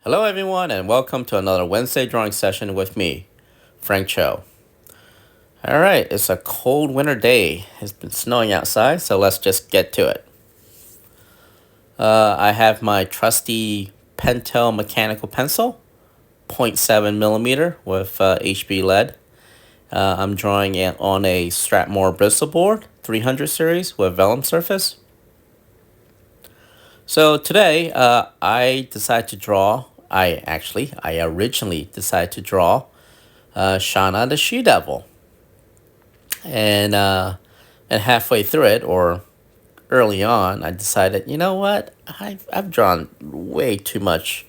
Hello, everyone, and welcome to another Wednesday drawing session with me, Frank Cho. All right, it's a cold winter day. It's been snowing outside, so let's just get to it. I have my trusty Pentel mechanical pencil, 0.7 millimeter with HB lead. I'm drawing it on a Strathmore Bristol board, 300 series with vellum surface. So today, I decided to draw. I originally decided to draw Shanna the She-Devil. And halfway through it, or early on, I decided, you know what, I've drawn way too much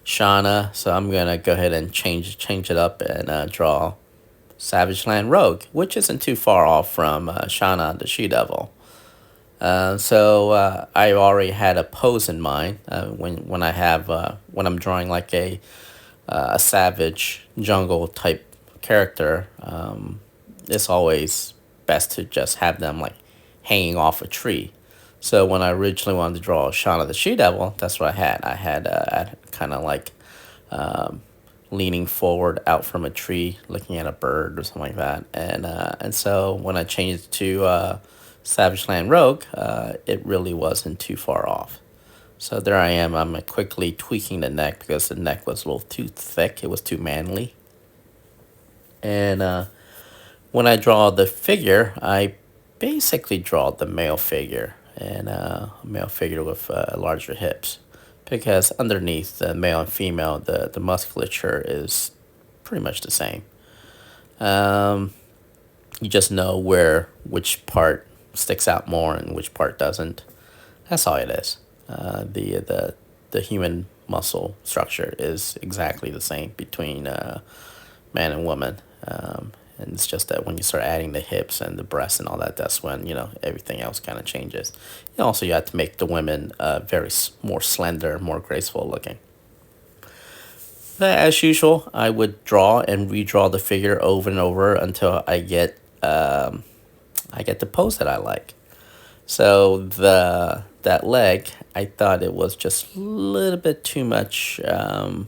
Shauna, so I'm gonna go ahead and change it up and draw Savage Land Rogue, which isn't too far off from Shauna the She-Devil. So I already had a pose in mind when I'm drawing like a savage jungle type character. It's always best to just have them like hanging off a tree. So when I originally wanted to draw Shauna the She-Devil, that's what I had. I had kind of like leaning forward out from a tree, looking at a bird or something like that. And so when I changed it to Savage Land Rogue, it really wasn't too far off. So there I am. I'm quickly tweaking the neck because the neck was a little too thick. It was too manly. And when I draw the figure, I basically draw the male figure and a male figure with larger hips, because underneath the male and female, the musculature is pretty much the same. Um, you just know which part sticks out more and which part doesn't. That's all it is. The human muscle structure is exactly the same between man and woman. And it's just that when you start adding the hips and the breasts and all that, that's when everything else kind of changes. And also, you have to make the women more slender, more graceful looking. But as usual, I would draw and redraw the figure over and over until I get the pose that I like. So that leg, I thought it was just a little bit too much, a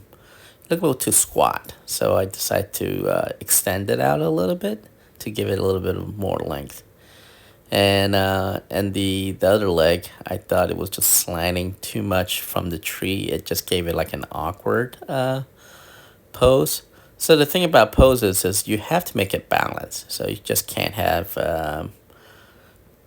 little too squat. So I decided to extend it out a little bit to give it a little bit of more length. And the other leg, I thought it was just slanting too much from the tree. It just gave it like an awkward pose. So the thing about poses is you have to make it balanced. So you just can't have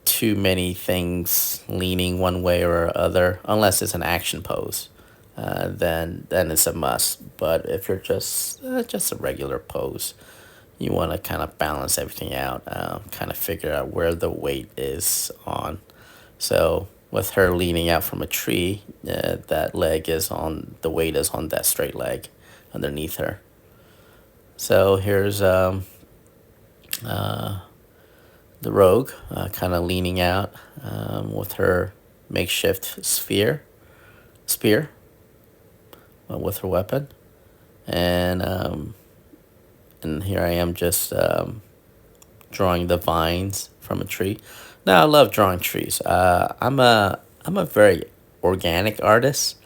too many things leaning one way or other, unless it's an action pose. Then it's a must. But if you're just a regular pose, you want to kind of balance everything out, kind of figure out where the weight is on. So with her leaning out from a tree, that leg is on the weight is on that straight leg underneath her. So here's the rogue, kind of leaning out with her makeshift spear with her weapon, and and here I am just drawing the vines from a tree. Now I love drawing trees. I'm a very organic artist.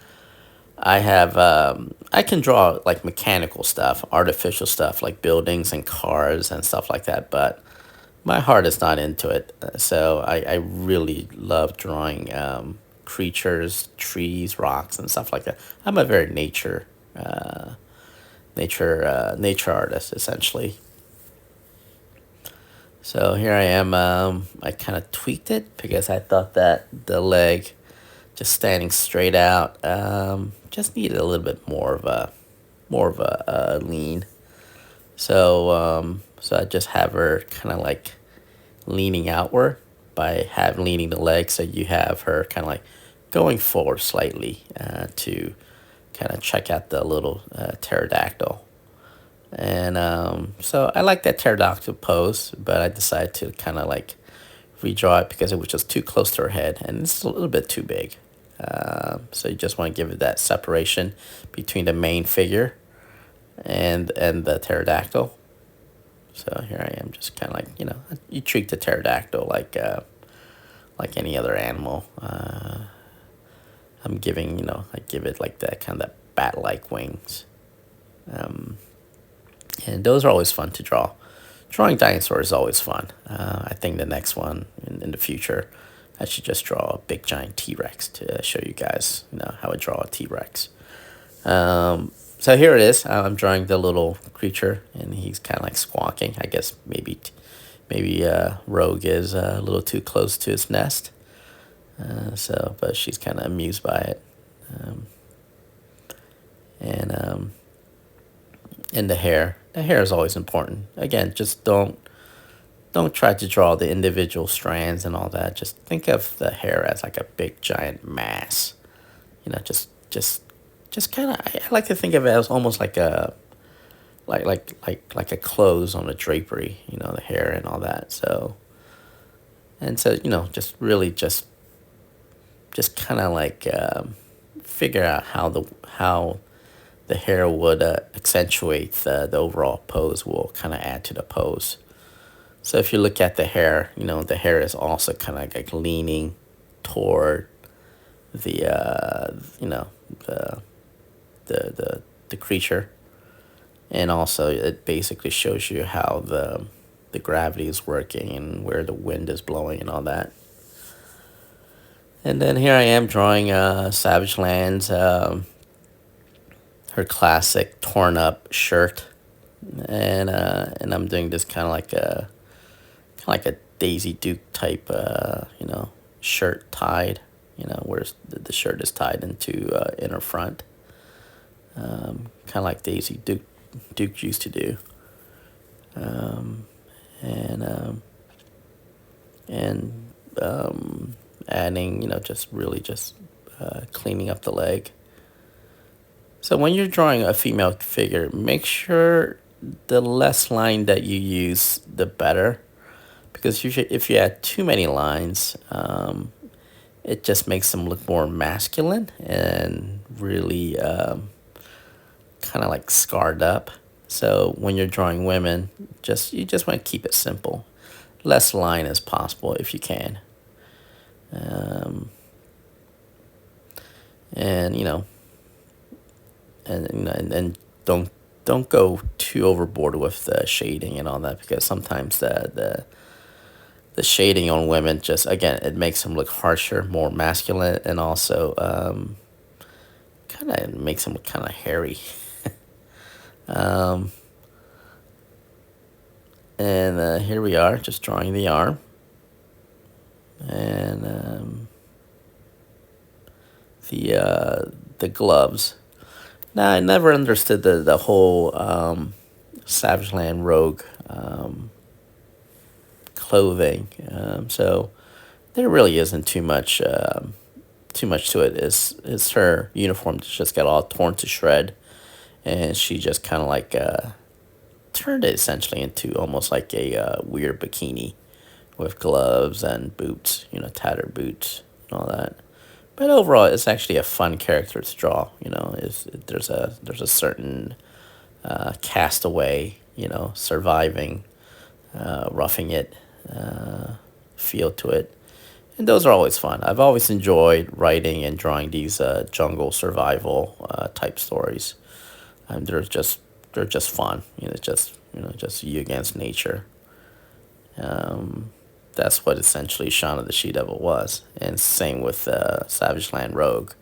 I can draw like mechanical stuff, artificial stuff like buildings and cars and stuff like that, but my heart is not into it. So I really love drawing creatures, trees, rocks, and stuff like that. I'm a very nature artist essentially. So here I am. I kind of tweaked it because I thought that the leg, just standing straight out, just needed a little bit more of a lean. So I just have her kind of like leaning outward by leaning the leg, so you have her kind of like going forward slightly to kind of check out the little pterodactyl. And so I like that pterodactyl pose, but I decided to kind of like redraw it because it was just too close to her head and it's a little bit too big. So you just want to give it that separation between the main figure and the pterodactyl. So here I am, just kind of like you treat the pterodactyl like any other animal. I'm giving I give it like that kind of that bat-like wings. And those are always fun to draw. Drawing dinosaurs is always fun. I think the next one in the future, I should just draw a big giant T-Rex to show you guys, how I draw a T-Rex. So here it is. I'm drawing the little creature, and he's kind of like squawking. I guess maybe Rogue is a little too close to his nest. But she's kind of amused by it. And the hair. The hair is always important. Again, just don't try to draw the individual strands and all that. Just think of the hair as like a big giant mass. Just kind of. I like to think of it as almost like a like a clothes on a drapery. The hair and all that. So just really just kind of like figure out how the hair would accentuate the overall pose, will kind of add to the pose. So if you look at the hair, the hair is also kind of like leaning toward the the creature, and also it basically shows you how the gravity is working and where the wind is blowing and all that. And then here I am drawing Savage Land's her classic torn up shirt, and I'm doing this kind of like a Daisy Duke type shirt tied, where the shirt is tied into inner front, kind of like Daisy Duke used to do, and adding just cleaning up the leg. So when you're drawing a female figure, make sure the less line that you use, the better. Because if you add too many lines, it just makes them look more masculine and really kind of like scarred up. So when you're drawing women, you just want to keep it simple. Less line as possible if you can. And don't go too overboard with the shading and all that, because sometimes the shading on women just, again, it makes them look harsher, more masculine, and also kind of makes them look kind of hairy. And here we are, just drawing the arm, and the gloves. Now, I never understood the whole Savage Land Rogue clothing. So there really isn't too much to it. Is her uniform just got all torn to shred, and she just kind of like turned it essentially into almost like a weird bikini with gloves and boots, tattered boots and all that. But overall, it's actually a fun character to draw. There's a certain castaway, surviving, roughing it feel to it, and those are always fun. I've always enjoyed writing and drawing these jungle survival type stories. They're just fun. Just you against nature. That's what essentially Shanna the She-Devil was. And same with Savage Land Rogue,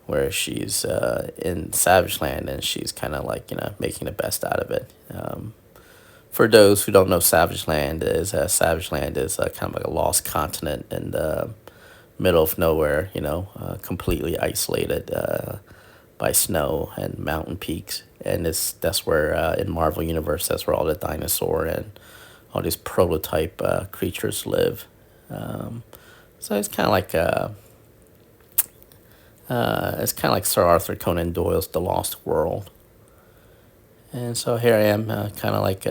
where she's in Savage Land and she's kind of like, making the best out of it. For those who don't know, Savage Land is kind of like a lost continent in the middle of nowhere, completely isolated by snow and mountain peaks. And that's where, in Marvel Universe, that's where all the dinosaur and all these prototype creatures live. So it's kind of like Sir Arthur Conan Doyle's The Lost World. And so here I am, kind of like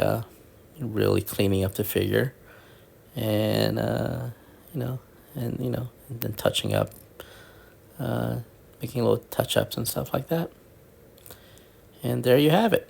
really cleaning up the figure, and and then touching up, making little touch ups and stuff like that. And there you have it.